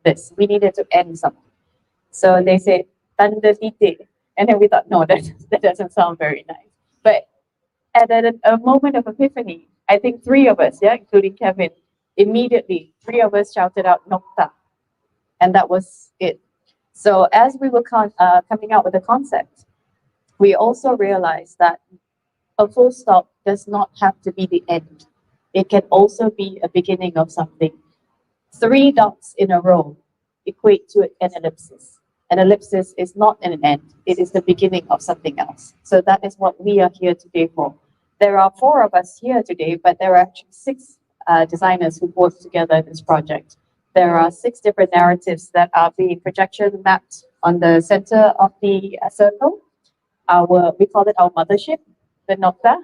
this. We needed to end something. So they said, Tanda titik. And then we thought, no, that doesn't sound very nice. But at a moment of epiphany, I think three of us, yeah, including Kevin, immediately, three of us shouted out Noktah. And that was it. So as we were coming out with the concept, we also realized that a full stop does not have to be the end. It can also be a beginning of something. Three dots in a row equate to an ellipsis. An ellipsis is not an end, it is the beginning of something else. So that is what we are here today for. There are four of us here today, but there are actually six designers who worked together in this project. There are six different narratives that are being projection mapped on the center of the circle. We call it our mothership, the Noktah.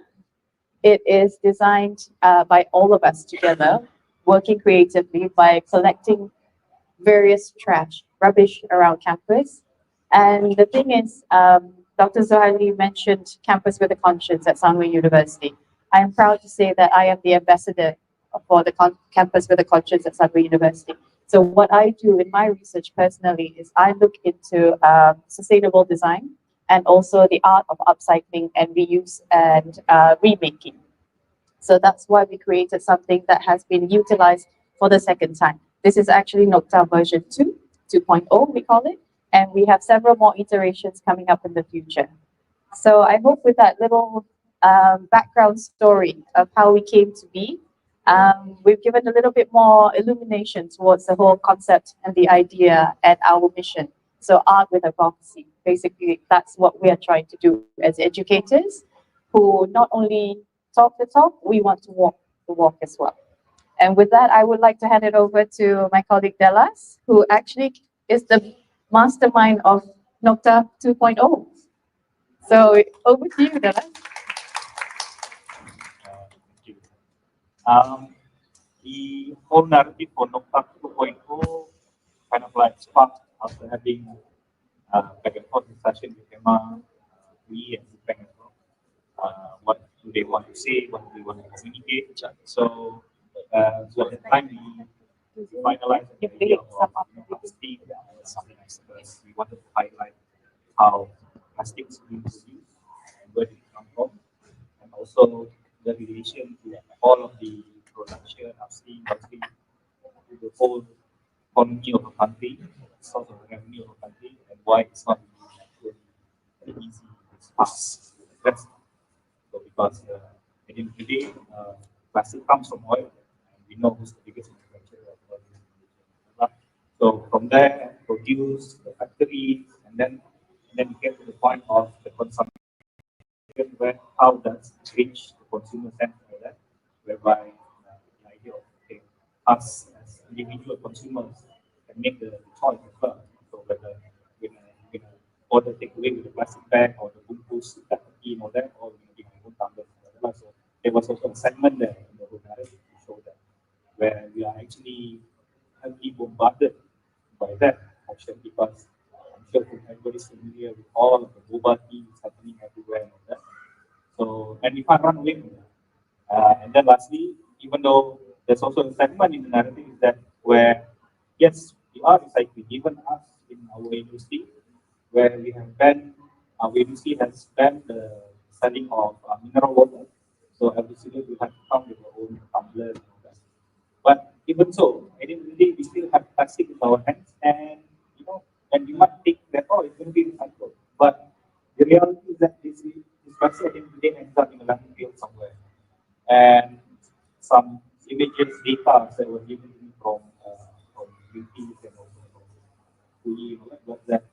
It is designed by all of us together, working creatively by collecting various rubbish around campus. And the thing is, Dr. Zohaili mentioned campus with a conscience at Sunway University. I am proud to say that I am the ambassador for the campus with a conscience at Sunway University. So what I do in my research personally is I look into sustainable design and also the art of upcycling and reuse and remaking. So that's why we created something that has been utilized for the second time. This is actually Noktah version 2, 2.0 we call it, and we have several more iterations coming up in the future. So I hope with that little background story of how we came to be, we've given a little bit more illumination towards the whole concept and the idea and our mission. So art with advocacy, basically that's what we are trying to do as educators who not only talk the talk, we want to walk the walk as well. And with that, I would like to hand it over to my colleague Delas, who actually is the mastermind of Noktah 2.0. So over to you, Delas. Thank you. The whole narrative for Noktah 2.0 kind of like sparked after having back and forth discussion with Emma, we and Bukit as well. What do they want to say? What do they want to communicate? So at the time we finalized the idea of plastic as something else because we wanted to highlight how plastics being produced and where did it come from, and also the relation to all of the production, upstream, downstream, to the whole economy of a country, source of revenue of a country, and why it's not really easy, it's fast. That's so because at the end of the day, plastic comes from oil, and we know who's the biggest manufacturer of oil in Malaysia. So from there, produce the factory, and then we get to the point of the consumption, where how does it reach the consumer center, that whereby the idea of okay, us as individual consumers can make the choice as well. So whether we're gonna order takeaway with the plastic bag or the bungkus, the and all that, or we're gonna give my own tumbler. So there was also a segment there in the whole narrative to show that where we are actually heavily bombarded by that option because I'm sure everybody's familiar with all of the boba teas happening everywhere and all that. So, and we can't run away from that. And then lastly, even though there's also a segment in the narrative is that where, yes, we are recycling, even us in our industry, where we have banned, our industry has banned the selling of mineral water. So every student will have to come with their own tumblers and all that. But even so, at the end of the day, we still have plastic in our hands, and and you might think that oh, it's going to be recycled. But the reality is that this plastic at the end of the day ends up in a landfill somewhere. And some images, data that were given to me from Greenpeace and also from UI, was that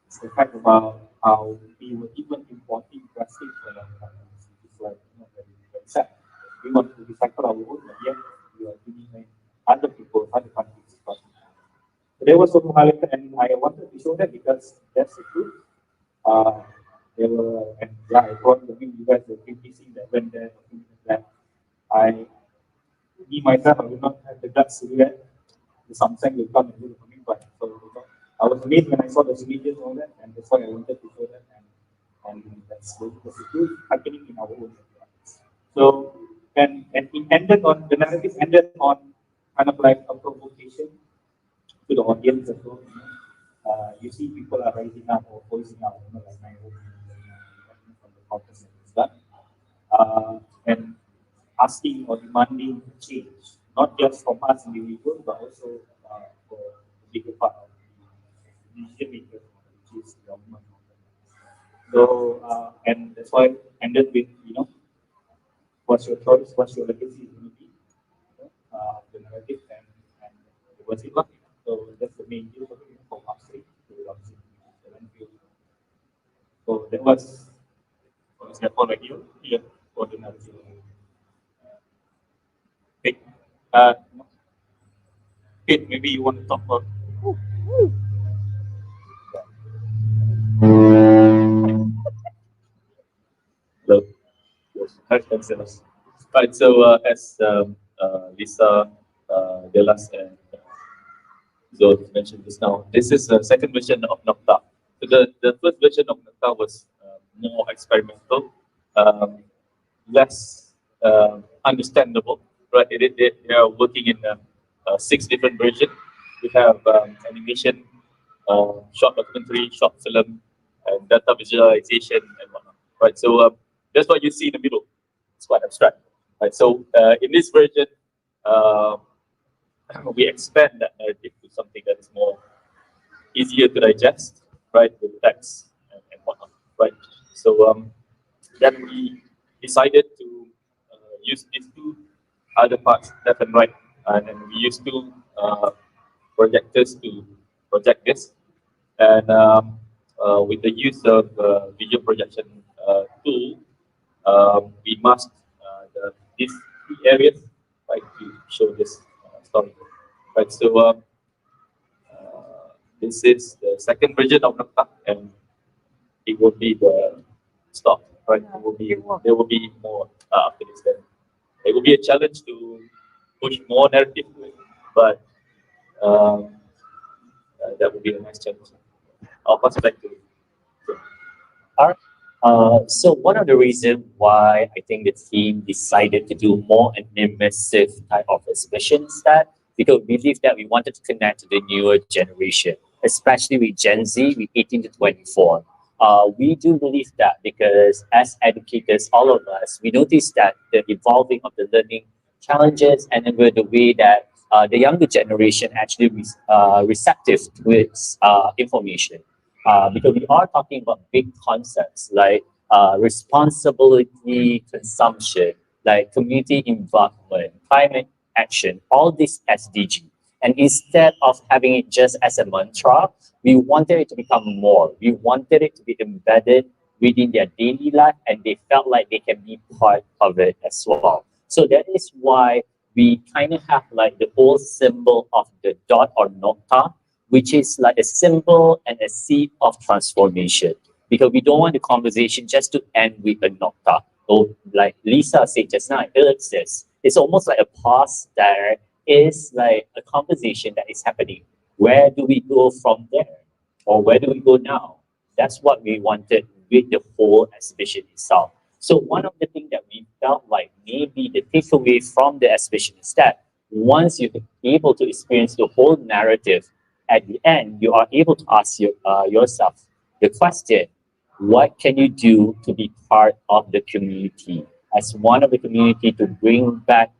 it's the fact about how we were even importing plastic from other countries. It's like very sad. We want to recycle our own, but yet we are giving other people, other countries plastic. So there was some highlight, and I wanted to show that because that's the truth. There were, and yeah, I brought you guys the PPC that went there, that I, me myself, I will not have the guts to do that. The Samsung will come and do it for me, but so I was amazed when I saw the images and all that, and that's why I wanted to show that, and that's the truth happening in our own. So, and it ended on, the narrative ended on kind of like a provocation to the the audience as well. You see people are rising up or voicing out, like Nairobi, from the caucus and stuff, and asking or demanding change, not just from us individuals, but also for the bigger part of the decision makers, which is the government. So, and that's why I ended with, what's your choice, what's your legacy going to be, the narrative, and what's it like. So that's the main deal for upstream to upstream. So that was, for example, like you, yeah, for the narrative. Okay. Uh, Kate, maybe you want to talk about. Hello. Hi, thanks. Right, so as Lisa, Delas, and Zul mentioned just now, this is the second version of Noktah. So the first version of Noktah was more experimental, um, less understandable, right? They are working in 6 different versions. We have animation, short documentary, short film, and data visualization and whatnot, right? So that's what you see in the middle. It's quite abstract, right? So in this version, uh, we expand that narrative to something that is more easier to digest, right, with text and whatnot, right? So then we decided to use these two other parts, left and right, and then we used two projectors to project this, and with the use of video projection tool, we masked these 3 areas, right, to show this story, right? So this is the second version of Noktah, and it will be the stop, right? Yeah, It will be it will. there will be more after this. Then it will be a challenge to push more narrative to it, but um, that would be a nice challenge. I'll pass it back to you. Alright. So one of the reasons why I think the team decided to do more an immersive type of exhibition is that because we believe that we wanted to connect to the newer generation, especially with Gen Z, with 18 to 24. We do believe that because as educators, all of us, we notice that the evolving of the learning challenges and then with the way that the younger generation actually receptive to its information because we are talking about big concepts like responsibility consumption, like community involvement, climate action, all this SDG. And instead of having it just as a mantra, we wanted it to become more. We wanted it to be embedded within their daily life and they felt like they can be part of it as well. So that is why we kind of have like the old symbol of the dot or nokta, which is like a symbol and a seed of transformation. Because we don't want the conversation just to end with a nokta. Or like Lisa said just now, ellipsis. It's almost like a pause there is like a conversation that is happening. Where do we go from there? Or where do we go now? That's what we wanted with the whole exhibition itself. So one of the things that we felt like maybe the takeaway from the exhibition is that once you're able to experience the whole narrative, at the end, you are able to ask yourself the question, what can you do to be part of the community? As one of the community to bring back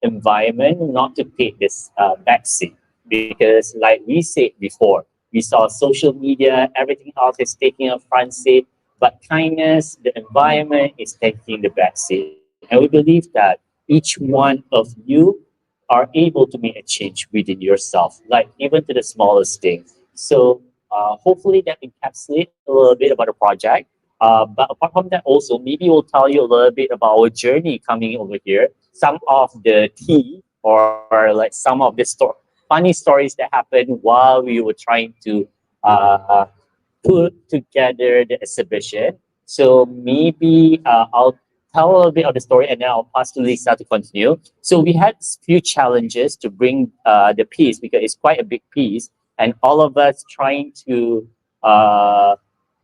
environment, not to take this backseat. Because like we said before, we saw social media, everything else is taking a front seat, but kindness, the environment is taking the backseat. And we believe that each one of you are able to make a change within yourself, like even to the smallest thing. So hopefully that encapsulates a little bit about the project. But apart from that, also maybe we'll tell you a little bit about our journey coming over here. Some of the tea or like some of the funny stories that happened while we were trying to uh, put together the exhibition. So maybe I'll tell a little bit of the story and then I'll pass to Lisa to continue. So we had few challenges to bring the piece because it's quite a big piece and all of us trying to uh,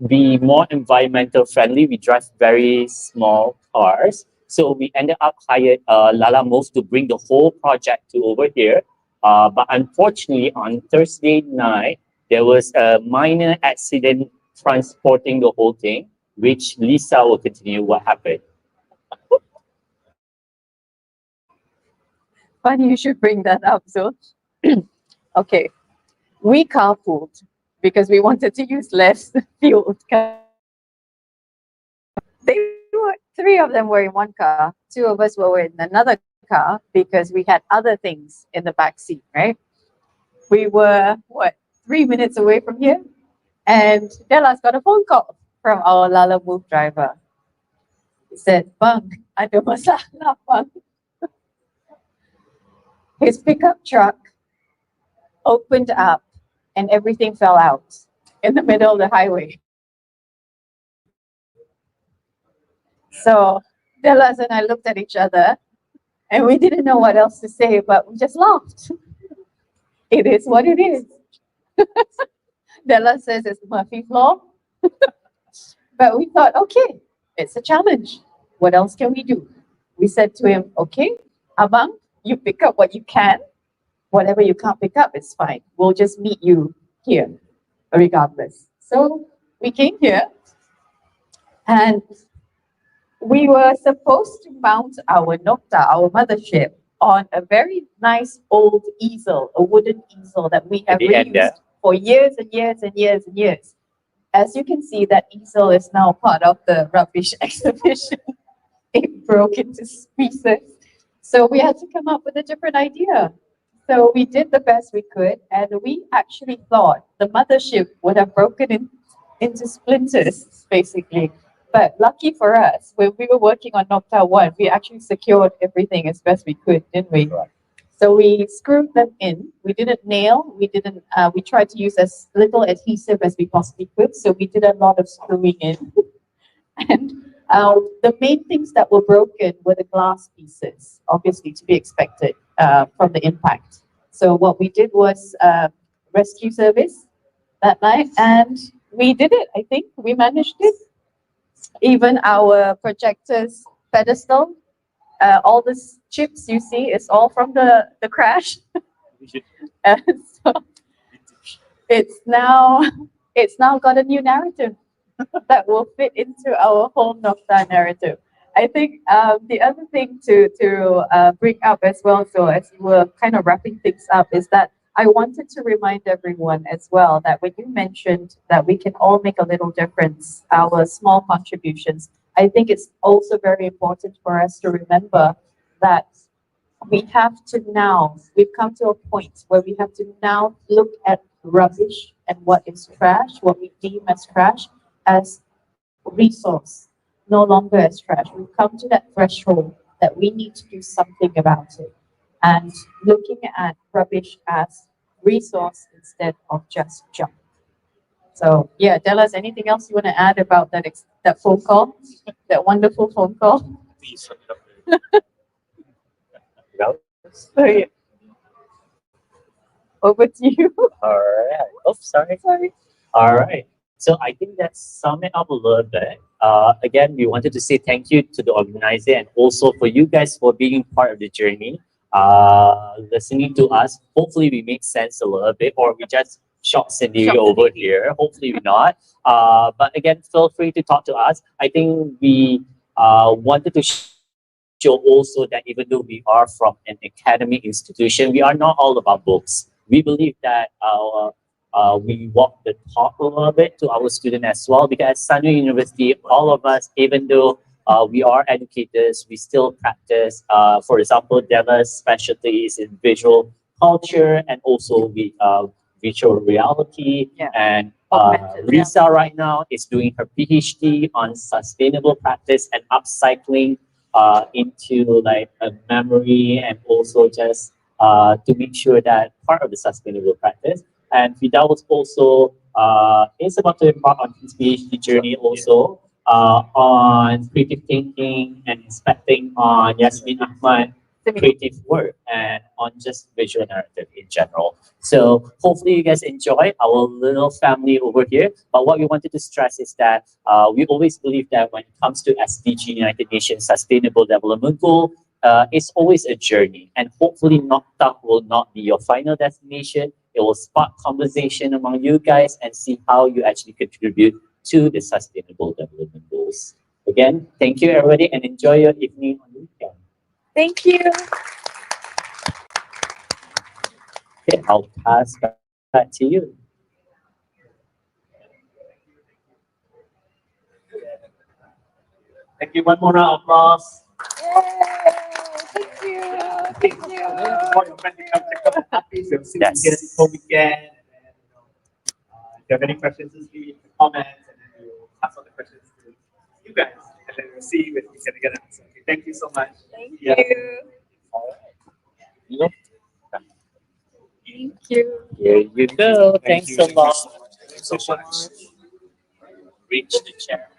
be more environmental friendly. We drive very small cars. So we ended up hired Lala Move to bring the whole project to over here. But unfortunately, on Thursday night, there was a minor accident transporting the whole thing, which Lisa will continue what happened. Funny you should bring that up. So, okay, we carpooled because we wanted to use less fuel. Three of them were in one car. Two of us were in another car because we had other things in the back seat, right? We were, 3 minutes away from here? And Della's got a phone call from our Lala Move driver. He said, Bang, ada masalah, bang. His pickup truck opened up and everything fell out in the middle of the highway. So Delas and I looked at each other and we didn't know what else to say, but we just laughed. It is what it is. Della says it's Murphy's Law. But we thought, okay, it's a challenge. What else can we do? We said to him, okay, Abang, you pick up what you can. Whatever you can't pick up, it's fine. We'll just meet you here, regardless. So we came here and we were supposed to mount our Noktah, our mothership, on a very nice old easel, a wooden easel that we have reused for years and years and years and years. As you can see, that easel is now part of the rubbish exhibition. It broke into pieces. So we had to come up with a different idea. So we did the best we could, and we actually thought the mothership would have broken into splinters, basically. But lucky for us, when we were working on Noktah 1, we actually secured everything as best we could, didn't we? Right. So we screwed them in. We didn't nail. We tried to use as little adhesive as we possibly could. So we did a lot of screwing in. And the main things that were broken were the glass pieces, obviously to be expected from the impact. So what we did was rescue service that night, and we did it. I think we managed it. Even our projector's pedestal, all the chips you see is all from the crash. And so it's now got a new narrative that will fit into our whole Noktah narrative. I think the other thing to bring up as well, so as we were kind of wrapping things up, is that I wanted to remind everyone as well that when you mentioned that we can all make a little difference, our small contributions, I think it's also very important for us to remember that we've come to a point where we have to now look at rubbish and what is trash, what we deem as trash, as resource, no longer as trash. We've come to that threshold that we need to do something about it. And looking at rubbish as resource instead of just junk. So yeah, Della's, anything else you want to add about that phone call, that wonderful phone call? Please sum it up. No? So yeah. Over to you. All right. Oh, sorry. Sorry. All right. So I think that sum it up a little bit. Again, we wanted to say thank you to the organizer and also for you guys for being part of the journey, listening to us. Hopefully we make sense a little bit, or we just shocked Cindy over here. Hopefully we're not. But again, feel free to talk to us. I think we wanted to show also that even though we are from an academic institution, we are not all about books. We believe that we walk the talk a little bit to our students as well, because at Sunway University, all of us, even though we are educators, we still practice. For example, Della's specialty is in visual culture and also virtual reality. Yeah. And Augmented Lisa right now is doing her PhD on sustainable practice and upcycling into like a memory, and also just to make sure that part of the sustainable practice. And Fidaus also is about to embark on his PhD journey also on creative thinking and inspecting on Yasmin Ahmad creative work and on just visual narrative in general. So hopefully you guys enjoy our little family over here. But what we wanted to stress is that we always believe that when it comes to SDG, United Nations Sustainable Development Goal, it's always a journey, and hopefully Noktah will not be your final destination. It will spark conversation among you guys and see how you actually contribute to the sustainable development goals. Again, thank you everybody and enjoy your evening on the weekend. Thank you. Okay, I'll pass back to you. Thank you. One more round of applause. Thank you. Thank you. For your friends to come check out the parties. We'll see Yes. you again this whole weekend. And then, if you have any questions, just leave it in the comments, and then we'll pass on the questions to you guys, and then we'll see if we can get an answer. Okay, thank you so much. Thank Yeah. you. You know, Thank you. Here you go. Thank Thanks you. a lot. Thank you so much. Reach the chat.